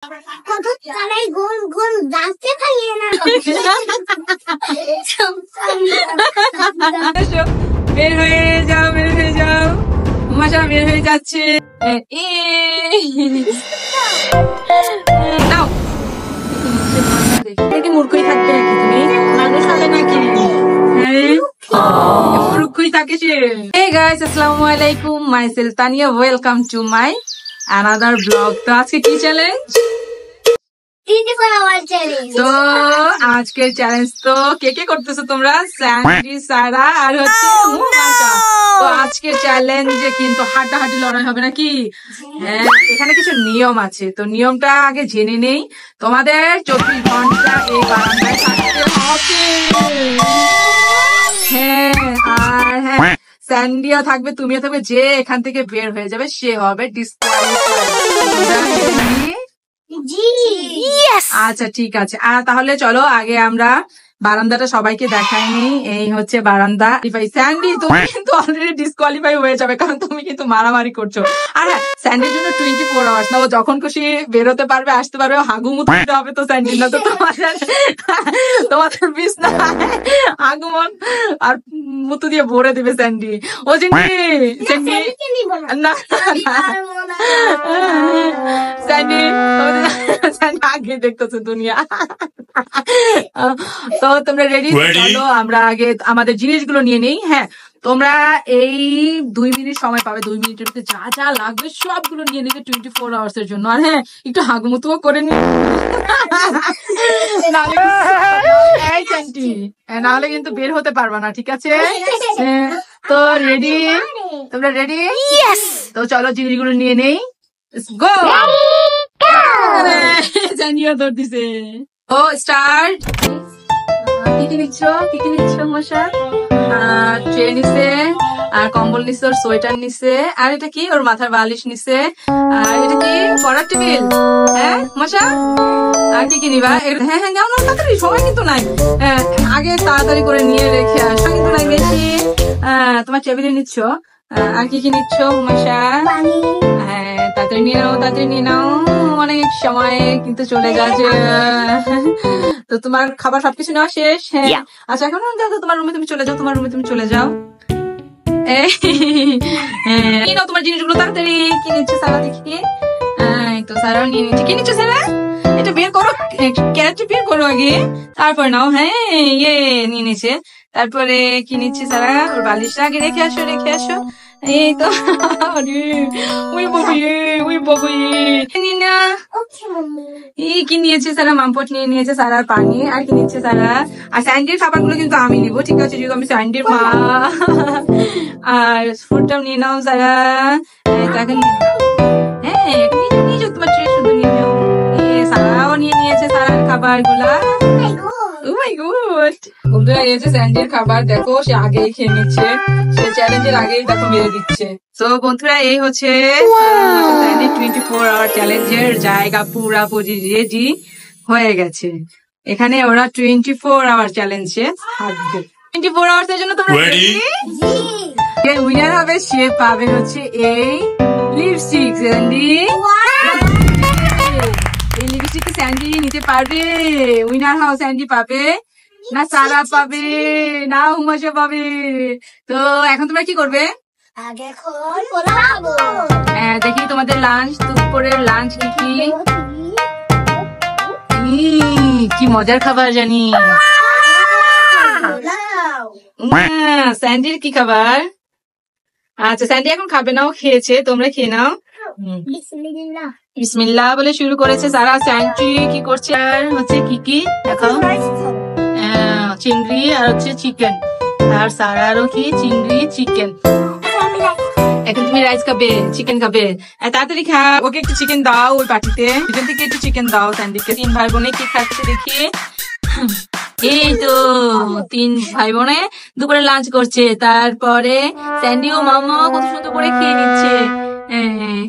কত তারাই গোল গোল জানতে পারি না। বের হয়ে যাও, বের হয়ে যাও, মশা বের হয়ে যাচ্ছে। নাও দেখি মূর্খই থাকবে নাকি তুমি? মানুষ হবে নাকি? মূর্খই থাকে সে। Hey guys, আসসালামু আলাইকুম, myself Tania, welcome to my another vlog। তো আজকে কি চ্যালেঞ্জ? 24 hour challenge। তো আজকের চ্যালেঞ্জ তো কে কে করতেছো তোমরা? স্যান্ডি, সারা আর হচ্ছে মুমাশা। তো আজকের চ্যালেঞ্জে কিন্তু হাড্ডাহাড্ডি লড়াই হবে নাকি? হ্যাঁ, এখানে কিছু নিয়ম আছে, তো নিয়মটা আগে জেনে নেই। তোমাদের 24 ঘন্টা এই বারান্দায় থাকতে হবে। হ্যাঁ, আর হ্যাঁ, স্যান্ডিও থাকবে, তুমিও থাকবে। যে এখান থেকে বের হয়ে যাবে সে হবে ডিসকোয়ালিফাই। আচ্ছা ঠিক আছে। আর তাহলে চলো আগে আমরা বারান্দাটা সবাইকে দেখাইনি। এই হচ্ছে বারান্দা। স্যান্ডি তুমি কিন্তু অলরেডি ডিসকোয়ালিফাই হয়ে যাবে, কারণ তুমি কিন্তু মারামারি করছো। আর হ্যাঁ, স্যান্ডির জন্য 24 আওয়ার্স না, ও যখন খুশি বেরোতে পারবে, আসতে পারবে। হাগু মুতু দিতে হবে তো স্যান্ডি, না তো তোমাদের বিছনা আগমন আর মুতু দিয়ে ভরে দিবে স্যান্ডি। ও স্যান্ডি না স্যান্ডি আগে দেখতেছো দুনিয়া। তো তোমরা রেডি? চলো আমরা আগে আমাদের জিনিসগুলো নিয়ে নেই। হ্যাঁ, তোমরা এই 2 মিনিট সময় পাবে। 2 মিনিটের মধ্যে যা যা লাগবে সবগুলো নিয়ে নেবে 24 আওয়ার্স এর জন্য। আর হ্যাঁ, একটু হাগুমুতুও করে নি, নাহলে কিন্তু বের হতে পারবা না, ঠিক আছে? তো রেডি? তোমরা রেডি? তো চলো জিনিসগুলো নিয়ে নেই। গো! জানিও দৌড় দিছে। ও স্টার্ট। কি কি নিচ্ছ? কি কি নিচ্ছ মশা? ট্রে নিছে, আর কম্বল নিছে, ওর সোয়েটার নিছে, আর এটা কি? ওর মাথার বালিশ নিছে, আর এটা কি? পড়ার টেবিল। হ্যাঁ মশা, আর কি কি নিবা? হ্যাঁ হ্যাঁ, যাও না, তাড়াতাড়ি, সময় কিন্তু নাই। আগে তাড়াতাড়ি করে নিয়ে রেখে আসো, কিন্তু নাই বেশি। তোমার টেবিলে নিচ্ছ। আর কি কি নিচ্ছ মশা? হ্যাঁ, তাড়াতাড়ি নিয়ে নাও, তাড়াতাড়ি নিয়ে নাও, অনেক সময় কিন্তু চলে যাচ্ছে। তো তোমার খাবার সবকিছু নেওয়া শেষ? হ্যাঁ। আচ্ছা, এখন যাও, তোমার রুমে তুমি চলে যাও, তোমার রুমে তুমি চলে যাও। কি নাও তোমার জিনিসগুলো, তাড়াতাড়ি। কি নিচ্ছে সারা দেখি? তো সারাও নিয়ে নিচ্ছে। কি নিচ্ছে সারা? এটা বের করো, ক্যারেটটা বের করো আগে, তারপর নাও। হ্যাঁ, ইয়ে নিয়ে নিচ্ছে। তারপরে কি নিচ্ছে সারা? ওর বালিশটা আগে রেখে আসো, রেখে আসো। এই তো ওই ববি না। কি নিয়েছে সারা? মামপট নিয়ে নিয়েছে সারার পানি। আর কি নিচ্ছে সারা? আর স্যান্ডির খাবারগুলো কিন্তু আমি নিবো, ঠিক আছে? যেহেতু আমি স্যান্ডির মা। আর ফুডটাও নিয়ে নাও সারা। তাকে হ্যাঁ নিয়ে যাও, তোমার ট্রে শুধু নিয়ে যাও। সারাও নিয়ে নিয়েছে সারার খাবার গুলা। বন্ধুরা, এই যে স্যান্ডির খাবার, দেখো সে আগেই খেয়ে নিচ্ছে, সে চ্যালেঞ্জের আগেই দেখো মেরে দিচ্ছে। তো বন্ধুরা, এই হচ্ছে 24 আওয়ার চ্যালেঞ্জের জায়গা পুরাপুরি রেডি হয়ে গেছে। এখানে ওরা 24 আওয়ার চ্যালেঞ্জে থাকবে। 24 আওয়ার্স এর জন্য তোমরা রেডি? যে উইনার হবে সে পাবে হচ্ছে এই লিপস্টিক। স্যান্ডি, এই লিপস্টিক স্যান্ডি নিতে পারবে? উইনার হাও স্যান্ডি পাবে না সারা পাবে না হুমাশা পাবে? তো এখন তোমরা কি করবে? হ্যাঁ, দেখি তোমাদের লাঞ্চ, দুপুরের লাঞ্চ কি কি মজার খাবার জানি। স্যান্ডির কি খাবার? আচ্ছা, স্যান্ডি এখন খাবে না, ও খেয়েছে, তোমরা খেয়ে নাও। বিসমিল্লাহ বলে শুরু করেছে সারা। স্যান্ডি কি করছে? আর হচ্ছে কি কি দেখো? চিংড়ি আর হচ্ছে চিকেন। আর সারারও কি? চিংড়ি চিকেন। এখন তুমি রাইস খাবে, চিকেন খাবে? তাড়াতাড়ি খা, ওকে একটু চিকেন দাও, ওই পাটিতে চিকেন থেকে একটু চিকেন দাও স্যান্ডিকে। 3 ভাই বোনে কি খাচ্ছে দেখি? এই তো 3 ভাই বোনে দুপুরে লাঞ্চ করছে। তারপরে স্যান্ডি ও মামা কত সুন্দর করে খেয়ে নিচ্ছে।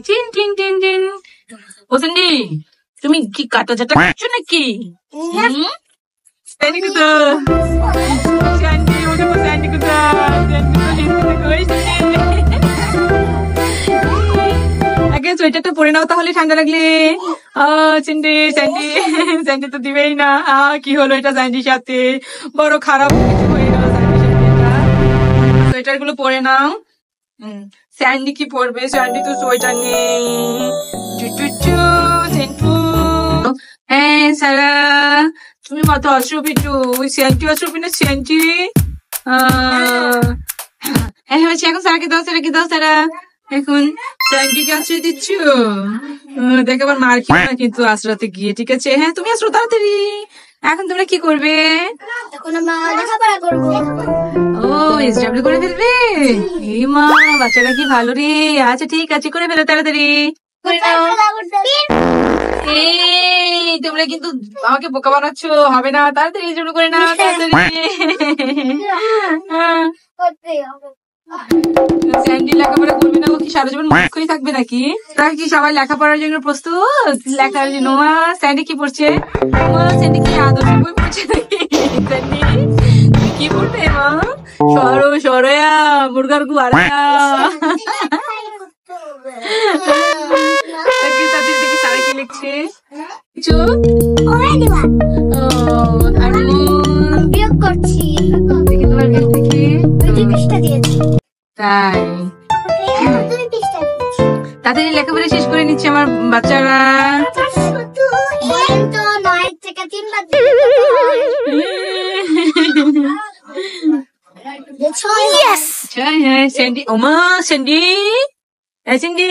চিন টিন টিন টিন। ও স্যান্ডি, তুমি কি কাটা চাটা করছো নাকি? স্যান্ডি কোথায়? স্যান্ডি, ওটা তো স্যান্ডি কোথায়? আগে সোয়েটারটা পরে নাও তাহলে ঠান্ডা লাগলে। স্যান্ডি স্যান্ডি স্যান্ডি তো দিবেই না। কি হলো এটা স্যান্ডির সাথে? বড় খারাপ কিছু হয়ে গেল স্যান্ডির সাথে এটা। সোয়েটার গুলো পরে নাও। স্যান্ডি কি পরবে? স্যান্ডি তো সোয়েটার নেই। হ্যাঁ সারা, তুমি কত অসুবিধু? ওই স্যান্ডি অসুবিধা স্যান্ডি। হ্যাঁ হয়েছে, এখন সারাকে দাও, সারাকে দাও সারা। এখন স্যান্ডিকে আশ্রয় দিচ্ছ। দেখে আবার মার খেয়ে না কিন্তু আশ্রাতে গিয়ে। ঠিক আছে, হ্যাঁ তুমি আশ্রয় তাড়াতাড়ি। এখন তোমরা কি করবে? এখন আমরা লেখাপড়া করবো। ও এসডব্লিউ করে ফেলবে? এই মা, বাচ্চারা কি ভালো রে। আচ্ছা ঠিক আছে, করে ফেলো তাড়াতাড়ি। এই তোমরা কিন্তু আমাকে বোকা বানাচ্ছ, হবে না। তাড়াতাড়ি শুরু করে না, তাড়াতাড়ি। স্যান্ডি লেখাপড়া করবে না? ও কি সারা জীবন মূর্খই থাকবে নাকি? তারা কি সবাই লেখাপড়ার জন্য প্রস্তুত? লেখার জন্য। স্যান্ডি কি পড়ছে? স্যান্ডি কি আদর্শ বই পড়ছে নাকি? স্যান্ডি তুমি কি পড়বে মা? সরো সরয়া মুরগার গুয়ারা। তাদের দেখি সারা কি লিখছে কিছু? বিয়োগ করছি। দেখি তোমার কাছ থেকে। পৃষ্ঠা দিয়েছি। তাই তুমি পৃষ্ঠা দিয়েছি। তাদের লেখাপড়া শেষ করে নিচ্ছে আমার বাচ্চারা। বলেন তো 9 থেকে 3 বাদ স্যান্ডি, ওমা স্যান্ডি, স্যান্ডি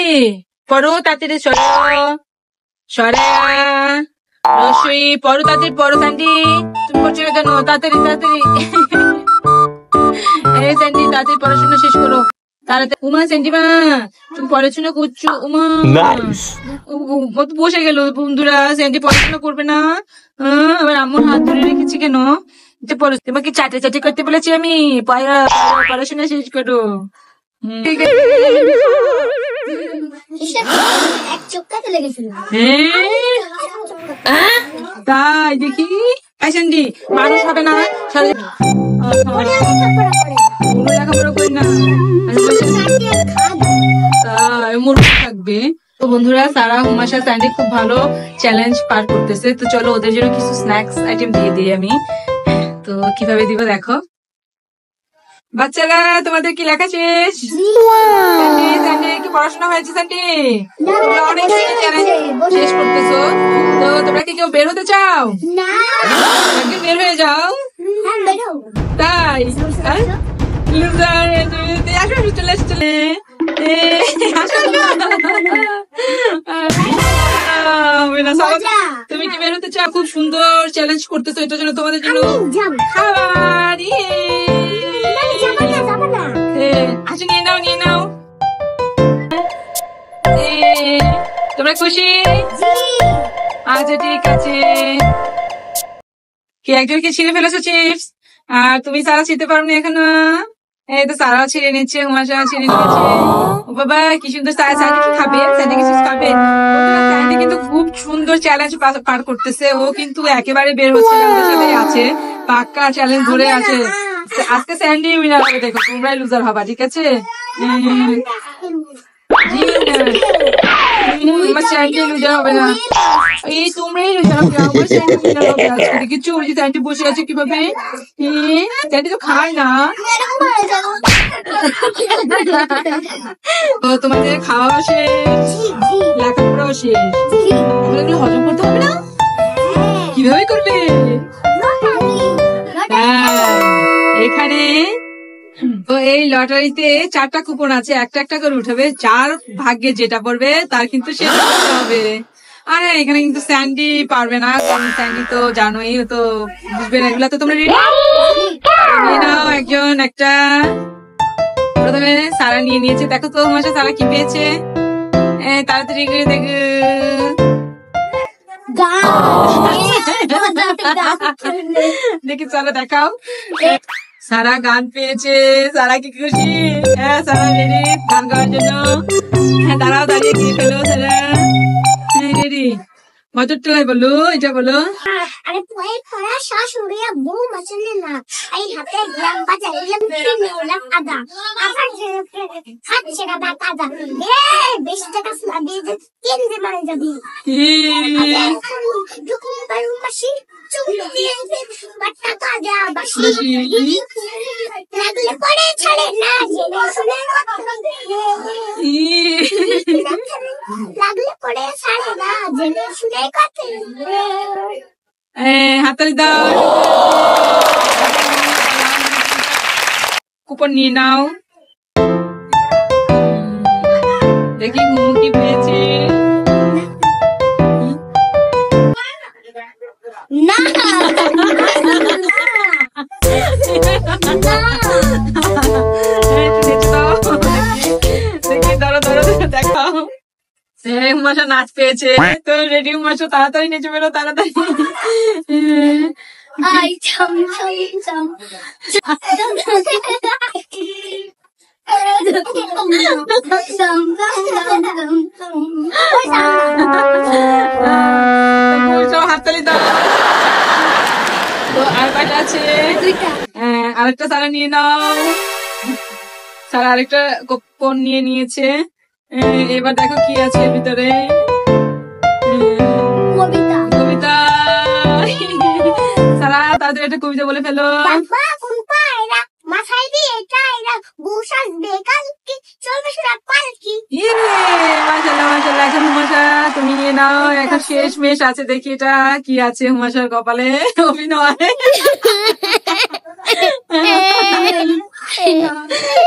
পড়ো তাড়াতাড়ি, সরো সরা রসই পড়ো তাড়াতাড়ি, পড়ো স্যান্ডি। তুমি পড়ছো না কেন? তাড়াতাড়ি তাড়াতাড়ি। এই স্যান্ডি তাড়াতাড়ি পড়াশোনা শেষ করো তাড়াতাড়ি। উমা স্যান্ডি মা, তুমি পড়াশোনা করছো? উমা বসে গেল বন্ধুরা। স্যান্ডি পড়াশোনা করবে না? আবার আম্মুর হাত ধরে রেখেছি কেন? তোমাকে চাটে চাটে করতে বলেছি আমি। পড়াশোনা শেষ করো। ঠিক আছে। এক চোখটাতে লেগেছিল। তাই দেখি। স্যান্ডি মানুষ হবে না, লেখাপড়া করি না, মূর্খ থাকবে। তো বন্ধুরা, সারা হুমাশা স্যান্ডি খুব ভালো চ্যালেঞ্জ পার করতেছে। তো চলো ওদের জন্য কিছু স্ন্যাক্স আইটেম দিয়ে দিই আমি। তো কিভাবে দিব দেখো। বাচ্চারা তোমাদের কি লেখা শেষ? স্যান্ডি কি পড়াশোনা হয়েছে? স্যান্ডি তোমরা অনেক চ্যালেঞ্জ শেষ করতেছো। তো তোমরা কি কেউ বের হতে চাও? না, বের হয়ে যাও। তাই লুজার চলে চলে তুমি কি বের হতে চাও? খুব সুন্দর চ্যালেঞ্জ করতেছো, এটার জন্য তোমাদের জন্য খাবার। আচ্ছা নিয়ে নাও, নিয়ে নাও। তোমরা খুশি? আচ্ছা ঠিক আছে। কি একজনকে ছিঁড়ে ফেলেছো চিপস? আর তুমি সারা ছিঁড়তে পারো না এখনো? এই তো সারাও ছিঁড়ে নিচ্ছে, উমাশা ছিঁড়ে নিচ্ছে। ও বাবা কি সুন্দর। স্যান্ডি কি খাবে? স্যান্ডি কিছু খাবে? স্যান্ডি কিন্তু খুব সুন্দর চ্যালেঞ্জ পার করতেছে। ও কিন্তু একেবারে বের হচ্ছে না, ওদের সাথে আছে, পাক্কা চ্যালেঞ্জ ধরে আছে। আজকে স্যান্ডি উইনার হবে, দেখো তোমরাই লুজার হবা। ঠিক আছে? স্যান্ডি লুজার হবে না, এই তোমরাই লুজার হবে। আমার স্যান্ডি উইনার হবে আজকে। দেখেছো ওই যে স্যান্ডি বসে আছে কিভাবে? স্যান্ডি তো খায় না। তো তোমাদের খাওয়া শেষ, লেখাপড়াও শেষ, এগুলো হজম করতে হবে না? কিভাবে করবে? এখানে তো এই লটারিতে 4টা কুপন আছে, একটা একটা করে উঠাবে। যার ভাগ্যে যেটা পড়বে তার কিন্তু সেটা করতে হবে। আরে এখানে কিন্তু স্যান্ডি পারবে না, কারণ স্যান্ডি তো জানোই, ও তো বুঝবে না এগুলা। তো তোমরা রেডি? নিয়ে নাও একজন একটা। প্রথমে সারা নিয়ে নিয়েছে, দেখো তো মাসে সারা কি পেয়েছে। তাড়াতাড়ি করে দেখো। দেখি চলো দেখাও। সারা গান পেয়েছে। সারা কি খুশি? হ্যাঁ সারা রেডি গান গাওয়ার জন্য। হ্যাঁ দাঁড়াও, দাঁড়িয়ে গিয়ে ফেলো সারা। রেডি? মজার টেলাই বলো, এটা বলো। আরে পরে পড়া শাশুড়ি বউ মাছলে না এই হাতে গ্রাম বাজার এলাম নিলাম আদা আবার খাচ্ছে না বাত আদা বেশি টাকা লাগে যে তিন দিন মারা যাবি যখন বাড়ি মাসি চুল দিয়ে বাট্টা তাজা বাসি লাগলে পরে ছাড়ে না জেনে শুনে লাগলে পরে ছাড়ে না জেনে শুনে কথা হাততালি দাও। কুপন নিয়ে নাও। দেখি মোমো কি পেয়েছে। না দেখি ধরো ধরো দেখাও। উমাশা নাচ পেয়েছে তো রেডি উমাশা তাড়াতাড়ি নেচে বেরো তাড়াতাড়ি। আই চম চম হাততালি দাও। তো আর কয়টা আছে? আরেকটা সারা নিয়ে নাও। সারা আরেকটা কোন নিয়ে নিয়েছে। এবার দেখো কি আছে এর ভিতরে। কবিতা কবিতা। সারা তাদের একটা কবিতা বলে ফেলো। বাবা কোন পায়রা মাথায় দিয়ে এটা এরা বুশাস বেকাল কি চলবে সেটা পালকি মাশাআল্লাহ মাশাআল্লাহ। এখন হুমাশা তুমি নিয়ে নাও। এখন শেষ মেশ আছে দেখি এটা কি আছে হুমাশার কপালে। অভিনয়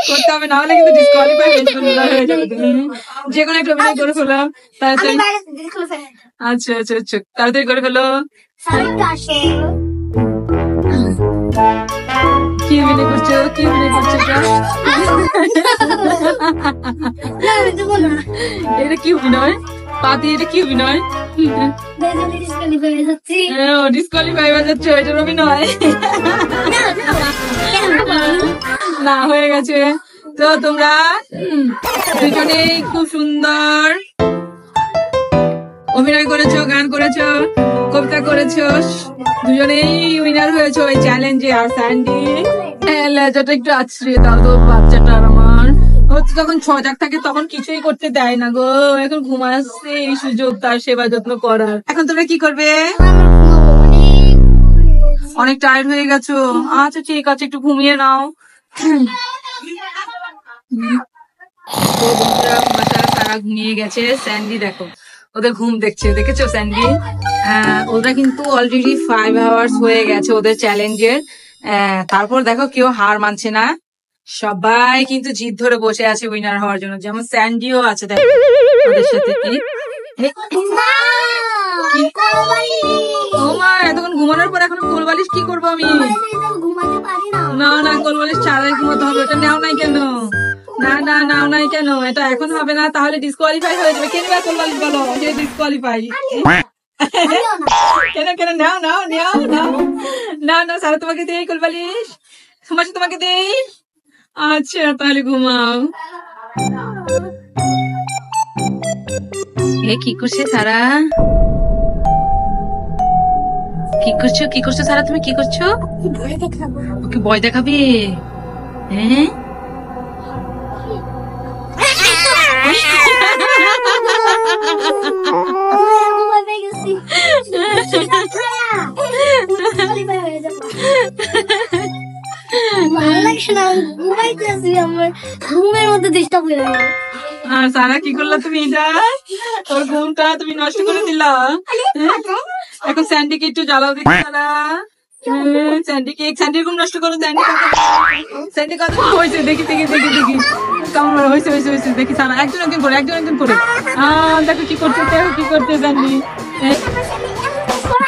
করতে হবে না হলে কিন্তু ডিসকোয়ালিফাই হয়ে যাবে। যে কোনো একটা অভিনয় করে ফেলাম তাড়াতাড়ি। আচ্ছা আচ্ছা আচ্ছা তাড়াতাড়ি করে ফেলো। কি অভিনয় করছো কি অভিনয় করছো এটা কি অভিনয় পাতি এটা কি অভিনয় ডিসকোয়ালিফাই হয়ে যাচ্ছে এটার অভিনয় না হয়ে গেছে। তো তোমরা দুজনেই খুব সুন্দর অভিনয় করেছো গান করেছো কবিতা করেছো দুজনেই উইনার হয়েছো এই চ্যালেঞ্জে। আর স্যান্ডি লেজাটা একটু আছড়িয়ে দাও তো বাচ্চাটার আমার হচ্ছে যখন সজাগ থাকে তখন কিছুই করতে দেয় না গো। এখন ঘুমাচ্ছে এই সুযোগ তার সেবা যত্ন করার। এখন তোমরা কি করবে? অনেক টায়ার্ড হয়ে গেছো। আচ্ছা ঠিক আছে একটু ঘুমিয়ে নাও। সারা ঘুমিয়ে গেছে। স্যান্ডি দেখো ওদের ঘুম দেখছে দেখেছো স্যান্ডি। ওরা কিন্তু অলরেডি 5 আওয়ার্স হয়ে গেছে ওদের চ্যালেঞ্জের। তারপর দেখো কেউ হার মানছে না সবাই কিন্তু জিদ ধরে বসে আছে উইনার হওয়ার জন্য। যেমন স্যান্ডিও আছে দেখো ওদের সাথে। ও মা এতক্ষণ ঘুমানোর পর এখন কোলবালিশ কি করবো আমি? না না কোলবালিশ ছাড়াই ঘুমাতে হবে। ওটা নেও নাই কেন? না না নাও নাই কেন? এটা এখন হবে না তাহলে ডিসকোয়ালিফাই হয়ে যাবে। কেন কোলবালিশ বলো যে ডিসকোয়ালিফাই? কেন কেন নাও নাও নাও নাও না না সারা তোমাকে দেই কোলবালিশ তোমার তোমাকে দেই। আচ্ছা তাহলে ঘুমাও। এ কি করছে সারা? কি করছো কি করছো সারা? তুমি কি করছো? ওকে ভয় দেখাবে? হ্যাঁ ঘুমের মধ্যে ডিস্টার্ব হয়ে গেল। আর সারা কি করলা তুমি? এটা ওর ঘুমটা তুমি নষ্ট করে দিলা। এখন স্যান্ডিকে একটু জ্বালাও দেখি সারা। স্যান্ডিকে স্যান্ডির ঘুম নষ্ট করো। স্যান্ডি কত হয়েছে দেখি দেখি দেখি দেখি কেমন হয়েছে হয়েছে হয়েছে দেখি সারা। একজন একজন করে একজন একজন করে দেখো কি করছে দেখো কি করছে স্যান্ডি।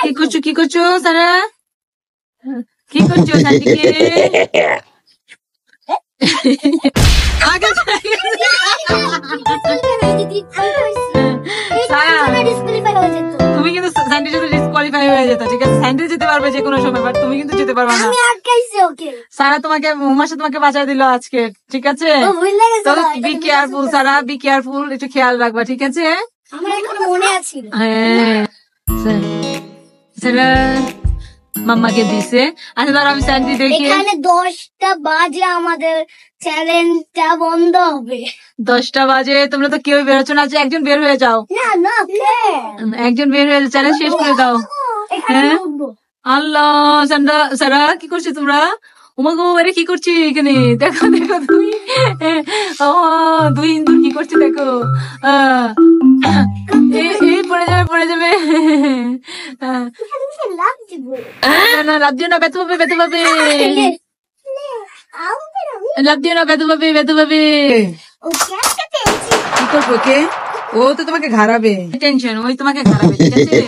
কি করছো কি করছো সারা? কি করছো স্যান্ডিকে? তুমি কিন্তু স্যান্ডি সাথে ডিসকোয়ালিফাই হয়ে যেত। ঠিক আছে স্যান্ডি যেতে পারবে যে কোনো সময় বাট তুমি কিন্তু যেতে পারবে না। সারা তোমাকে উমাশা তোমাকে বাঁচায় দিল আজকে। ঠিক আছে তো be careful Sara be careful একটু খেয়াল রাখবা। ঠিক আছে মনে আছে। হ্যাঁ সারা মাম্মাকে দিছে। আচ্ছা ধর আমি স্যান্ডি দেখি। এখানে 10টা বাজে আমাদের চ্যালেঞ্জটা বন্ধ হবে। 10টা বাজে, তোমরা তো কেউ বেরোচ্ছ না, আচ্ছা একজন বের হয়ে যাও, না না একজন বের হয়ে চ্যালেঞ্জ শেষ করে দাও। এখানে হ্যাঁ? উঠবো। আল্লাহ সারা কি করছো তোমরা? ওমাগো এরা কি করছি এখানে? দেখো দেখো তুমি, ও দুই ইন্দুর কি করছে দেখো। এই পড়ে যাবে পড়ে যাবে। এখানে লাভ দিব। না না লাভ দিও না, ব্যথা পাবে ব্যথা পাবে, লাভ দিও না, ব্যথা পাবে ব্যথা পাবে। ওকে একটা পেয়েছি। কি করবো ওকে? ও তো তোমাকে ঘাড়াবে, টেনশন, ওই তোমাকে ঘাড়াবে, ঠিক আছে?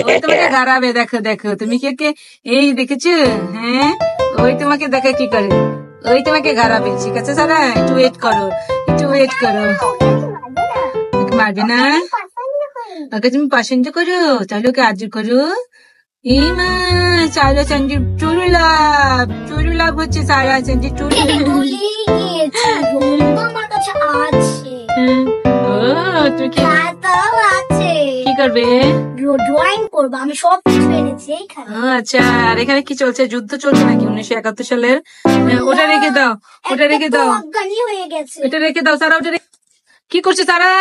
ওই তোমাকে ঘাড়াবে, দেখো দেখো তুমি কে এই দেখেছো? হ্যাঁ, ওই তোমাকে দেখে কি করে, ওই তোমাকে ঘাড়াবে, ঠিক আছে সারা? একটু ওয়েট করো, একটু ওয়েট করো। ওকে মারবে না, ওকে তুমি পছন্দ করো, চলো ওকে আজু করো। এই মা সারা সঞ্জীব চুরু লাভ হচ্ছে, সারা সঞ্জীব চুরু। ভুলেই গিয়েছি। আমার কাছে আছে। ও তুই কি খাতাও আছে। কি করবে? ড্রয়িং করবো, আমি সব কিছু এনেছি এইখানে। ও আচ্ছা, আর এখানে কি চলছে? যুদ্ধ চলছে নাকি 1971 সালের? ওটা রেখে দাও, ওটা রেখে দাও, অজ্ঞানী হয়ে গেছে। ওটা রেখে দাও সারা, ওটা কি করছে সারা?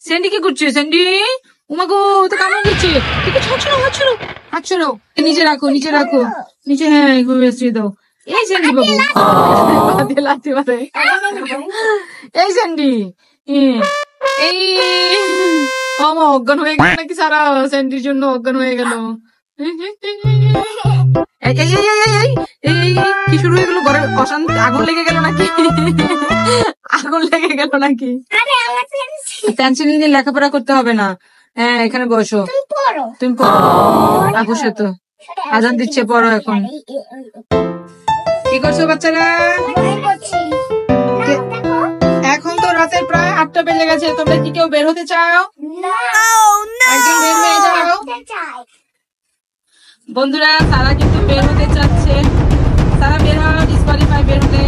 স্যান্ডি কি করছে? স্যান্ডি উমাগো তো কামড় দিচ্ছে, কি করছে? হাত ছড়ো, নিচে রাখো নিচে রাখো, নিচে, হ্যাঁ এগুলো রেস্টে দাও। এই স্যান্ডি বাবু লাথি মারে, এই স্যান্ডি এই আমার অজ্ঞান হয়ে গেল নাকি সারা? স্যান্ডির জন্য অজ্ঞান হয়ে গেল। এই কি শুরু হয়ে গেল? ঘরে অশান্তি, আগুন লেগে গেল নাকি? আগুন লেগে গেল নাকি? আরে আমার পেয়েছি। টেনশন নিয়ে লেখাপড়া করতে হবে না। হ্যাঁ এখানে বসো, তুমি পড়ো। তুমি পড়ো, বসে তো আজান দিচ্ছে, পড়ো এখন। কি করছো বাচ্চারা? ড্রয়িং করছি। দেখো। এখন তো রাতের প্রায় 8টা বেজে গেছে, তোমরা কি কেউ বের হতে চাও? না। একজন বের হয়ে যাও। চাই। বন্ধুরা সারা কিন্তু বের হতে চাচ্ছে, সারা বের হওয়া ডিসকোয়ালিফাই, বের হলে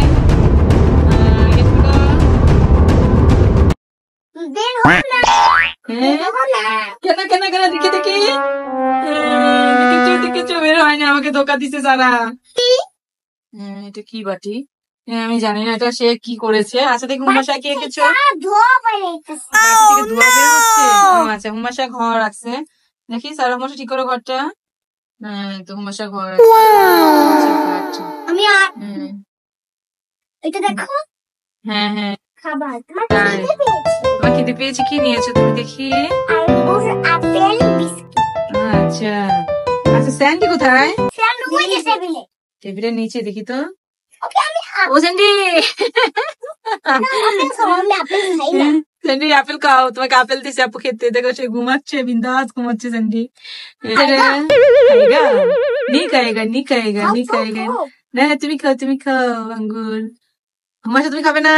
বের হবো না। বের হবো না। কেন কেন কেন দেখি দেখি, কিছু বের হয়নি, আমাকে ধোকা দিছে সারা। এটা কি বাটি? আমি জানি না এটা সে কি করেছে। আচ্ছা দেখি হুমাশা কি এঁকেছো? ধোয়া বের হইতেছে। বাটি থেকে ধোঁয়া বের হচ্ছে। ও আচ্ছা, হুমাশা ঘর রাখছে, দেখি সারা হুমাশা ঠিক করো ঘরটা। হ্যাঁ তো হুমাশা ঘর রাখছে। আচ্ছা, আমি আর হুম, এটা দেখো হ্যাঁ হ্যাঁ, খাবার। তোমার তাই। খিদে পেয়েছে। তোমার খিদে পেয়েছে, কি নিয়েছো তুমি দেখি? আঙ্গুর, আপেল, বিস্কিট। আচ্ছা আচ্ছা, স্যান্ডি কোথায়? স্যান্ডউইচ ওই যে টেবিলে। টেবিলের নিচে দেখি তো। ওকে আমি ও স্যান্ডি, আপেল খাবো, আমি আপেল খাই না। স্যান্ডি আপেল খাও, তোমাকে আপেল দিছে আপু খেতে, দেখো সে ঘুমাচ্ছে, বিন্দাস ঘুমাচ্ছে স্যান্ডি। খাएगा नहीं खाएगा नहीं खाएगा नहीं खाएगा, না তুমি খাও তুমি খাও আঙ্গুর। আমার সাথে তুমি খাবে না?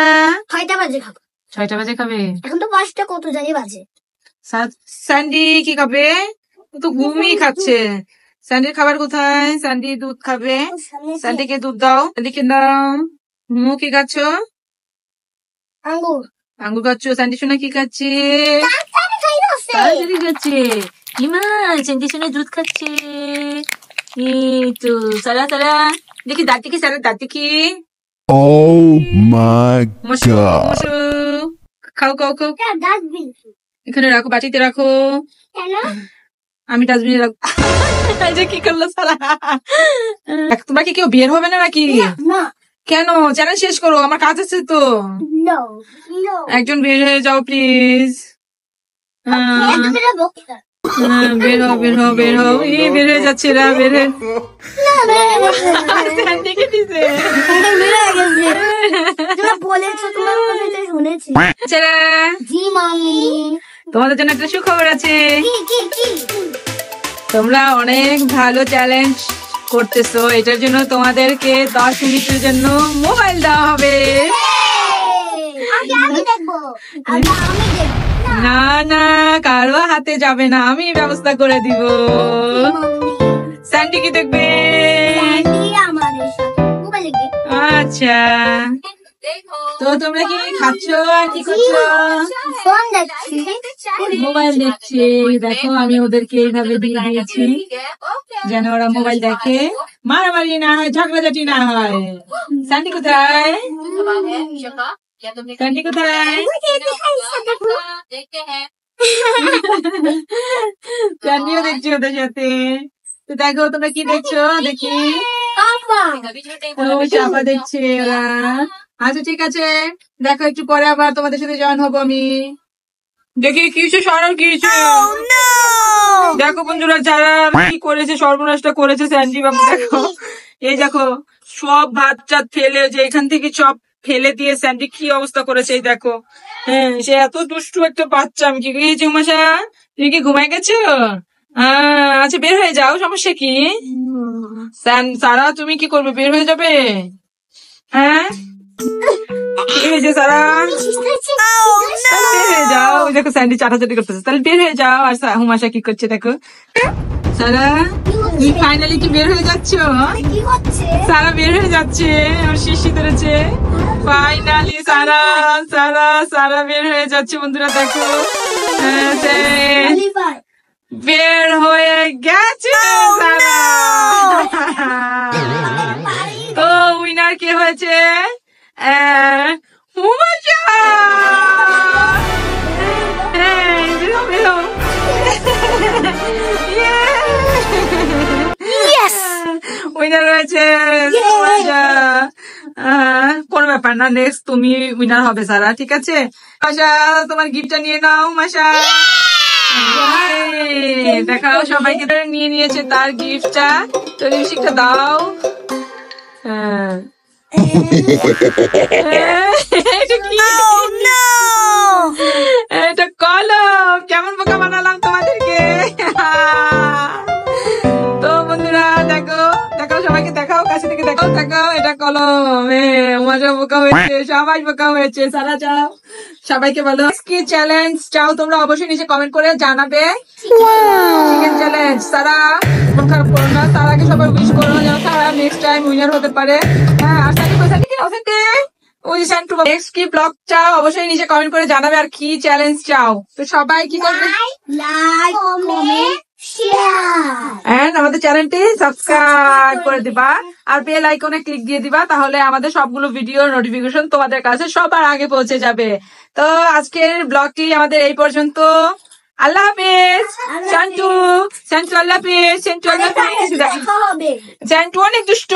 6টা বাজে খাবো। 6টা বাজে খাবে? এখন তো 5টা কত জানি বাজে। স্যান্ডি কি খাবে? ও তো ঘুমিয়ে খাচ্ছে। স্যান্ডির খাবার কোথায়? স্যান্ডি দুধ খাবে, স্যান্ডিকে দুধ দাও, স্যান্ডিকে দাও। মু কি খাচ্ছ? আঙ্গুর। আঙ্গুর খাচ্ছ? স্যান্ডি সোনা কি খাচ্ছে? তাড়াতাড়ি খাই না সে। তাড়াতাড়ি খাচ্ছে। ইমা স্যান্ডি সোনা দুধ খাচ্ছে। এই তো সারা সারা দেখি দাঁত দেখি, সারা দাঁত দেখি। Oh my Moshu god. Moshu, খাও খাও খাও, এটা ডাস্টবিন। এখানে রাখো, বাটিতে রাখো। কেন? আমি ডাস্টবিনে রাখবো। এই যে কি করলো সারা? তোমরা কি কেউ বের হবে না নাকি? না। কেন? চ্যালেঞ্জ শেষ করো, আমার কাজ আছে তো। No no. একজন বের হয়ে যাও প্লিজ। এত বেলা বকতা। বের হও বের হও বের হও, এই বের হয়ে যাচ্ছে এরা, বের হয়ে স্যান্ডিকে দিছে। তোমরা বলেছো, তোমার কথা তো শুনেছি। বাচ্চারা, জি মামি। তোমাদের জন্য একটা সুখবর আছে। কি? তোমরা অনেক ভালো চ্যালেঞ্জ করতেছো, এটার জন্য তোমাদেরকে 10 মিনিটের জন্য মোবাইল দেওয়া হবে। আমি দেখবো। আমি দেখবো। না না, কারো হাতে যাবে না, আমি ব্যবস্থা করে দিব। স্যান্ডি কি দেখবে? স্যান্ডি আমাদের সাথে মোবাইল দেখবে। আচ্ছা তো তোমরা কি খাচ্ছ আর কি করছো? ফোন দেখছি। মোবাইল দেখছি। দেখো আমি ওদেরকে এইভাবে দিয়ে দিয়েছি যেন ওরা মোবাইল দেখে, মারামারি না হয়, ঝগড়াঝাটি না হয়। স্যান্ডি কোথায়? স্যান্ডি কোথায়? স্যান্ডিও দেখছি ওদের সাথে। তো দেখো তোমরা কি দেখছো দেখি। চাপা দেখছে ওরা। আচ্ছা ঠিক আছে, দেখো একটু পরে আবার তোমাদের সাথে জয়েন হবো আমি। দেখি কিছু সরার কিছু। দেখো বন্ধুরা যারা কি করেছে, সর্বনাশটা করেছে স্যান্ডি বাবু। দেখো এই দেখো সব ভাত চাত ফেলে, যে এখান থেকে সব ফেলে দিয়ে স্যান্ডি কি অবস্থা করেছে এই দেখো। হ্যাঁ সে এত দুষ্টু একটা বাচ্চা। আমি কি করেছি উমাশা, তুমি কি ঘুমাই গেছো? আচ্ছা বের হয়ে যাও, সমস্যা কি? সারা তুমি কি করবে, বের হয়ে যাবে? হ্যাঁ কি হয়েছে সারা? বের হয়ে যাও। ওই দেখো স্যান্ডি চাটাচাটি করতেছে, তাহলে বের হয়ে যাও। আর হুমাশা কি করছে দেখো। সারা তুমি ফাইনালি কি বের হয়ে যাচ্ছ? কি হচ্ছে? সারা বের হয়ে যাচ্ছে, ওর শিশি ধরেছে। ফাইনালি সারা সারা সারা বের হয়ে যাচ্ছে বন্ধুরা। দেখো বের হয়ে গেছে সারা। তো উইনার কে হয়েছে? হুমাশা। বেরো বেরো। উইনার হয়েছে হুমাশা। কোনো ব্যাপার না, নেক্সট তুমি উইনার হবে সারা, ঠিক আছে? হুমাশা তোমার গিফটটা নিয়ে নাও হুমাশা। দেখাও সবাইকে নিয়ে নিয়েছে তার গিফটটা। তো লিপস্টিকটা দাও। এটা কলম, কেমন বোকা বানালাম তোমাদেরকে। তো বন্ধুরা দেখো দেখাও, সবাইকে দেখাও, কাছে থেকে দেখাও। দেখো এটা কলম। মজা বোকা হয়েছে, সবাই বোকা হয়েছে। সারা চাও, সবাইকে বলো কি চ্যালেঞ্জ চাও তোমরা অবশ্যই নিচে কমেন্ট করে জানাবে। Chicken challenge. সারা মন খারাপ করো না, তার আগে সবাই উইশ করো যেন তারা নেক্সট টাইম উইনার হতে পারে। হ্যাঁ আর সাথে নেক্সট কি ব্লগ চাও অবশ্যই নিচে কমেন্ট করে জানাবে, আর কি চ্যালেঞ্জ চাও। তো সবাই কি করবে? Like, comment, share. এন্ড আমাদের চ্যানেলটি সাবস্ক্রাইব করে দিবা, আর বেল আইকনে ক্লিক দিয়ে দিবা, তাহলে আমাদের সবগুলো ভিডিওর নোটিফিকেশন তোমাদের কাছে সবার আগে পৌঁছে যাবে। তো আজকের ব্লগটি আমাদের এই পর্যন্ত। আল্লাহ হাফেজ। শান্টু শান্টু আল্লাহ হাফেজ। শান্টু আল্লাহ হাফেজ। দেখা হবে। শান্টু অনেক দুষ্ট।